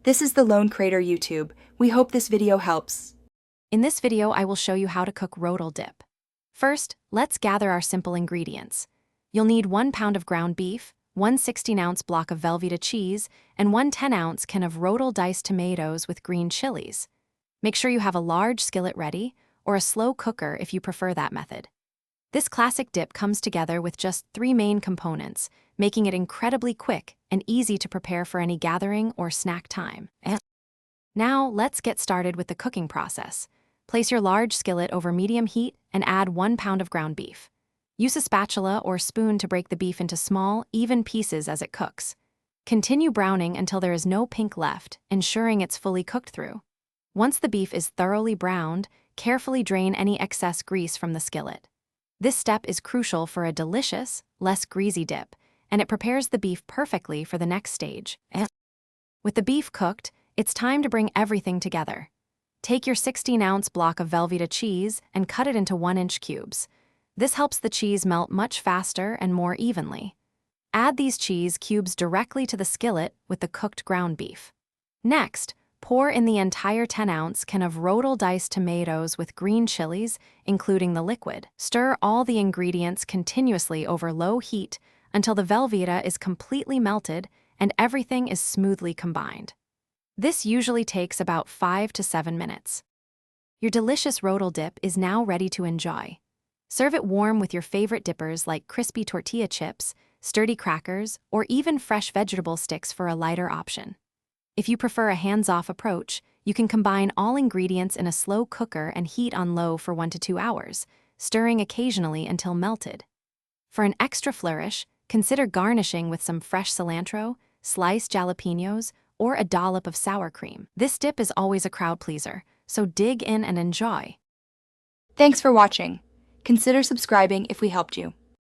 This is the Lone Crater YouTube. We hope this video helps. In this video, I will show you how to cook rotel dip. First, let's gather our simple ingredients. You'll need 1 pound of ground beef, 1 16-ounce block of Velveeta cheese, and 1 10-ounce can of rotel diced tomatoes with green chilies. Make sure you have a large skillet ready, or a slow cooker if you prefer that method. This classic dip comes together with just 3 main components, making it incredibly quick and easy to prepare for any gathering or snack time. Now, let's get started with the cooking process. Place your large skillet over medium heat and add 1 pound of ground beef. Use a spatula or spoon to break the beef into small, even pieces as it cooks. Continue browning until there is no pink left, ensuring it's fully cooked through. Once the beef is thoroughly browned, carefully drain any excess grease from the skillet. This step is crucial for a delicious, less greasy dip, and it prepares the beef perfectly for the next stage. With the beef cooked, it's time to bring everything together. Take your 16-ounce block of Velveeta cheese and cut it into 1-inch cubes. This helps the cheese melt much faster and more evenly. Add these cheese cubes directly to the skillet with the cooked ground beef. Next, pour in the entire 10-ounce can of rotel diced tomatoes with green chilies, including the liquid. Stir all the ingredients continuously over low heat until the Velveeta is completely melted and everything is smoothly combined. This usually takes about 5 to 7 minutes. Your delicious rotel dip is now ready to enjoy. Serve it warm with your favorite dippers like crispy tortilla chips, sturdy crackers, or even fresh vegetable sticks for a lighter option. If you prefer a hands-off approach, you can combine all ingredients in a slow cooker and heat on low for 1 to 2 hours, stirring occasionally until melted. For an extra flourish, consider garnishing with some fresh cilantro, sliced jalapenos, or a dollop of sour cream. This dip is always a crowd pleaser, so dig in and enjoy. Thanks for watching. Consider subscribing if we helped you.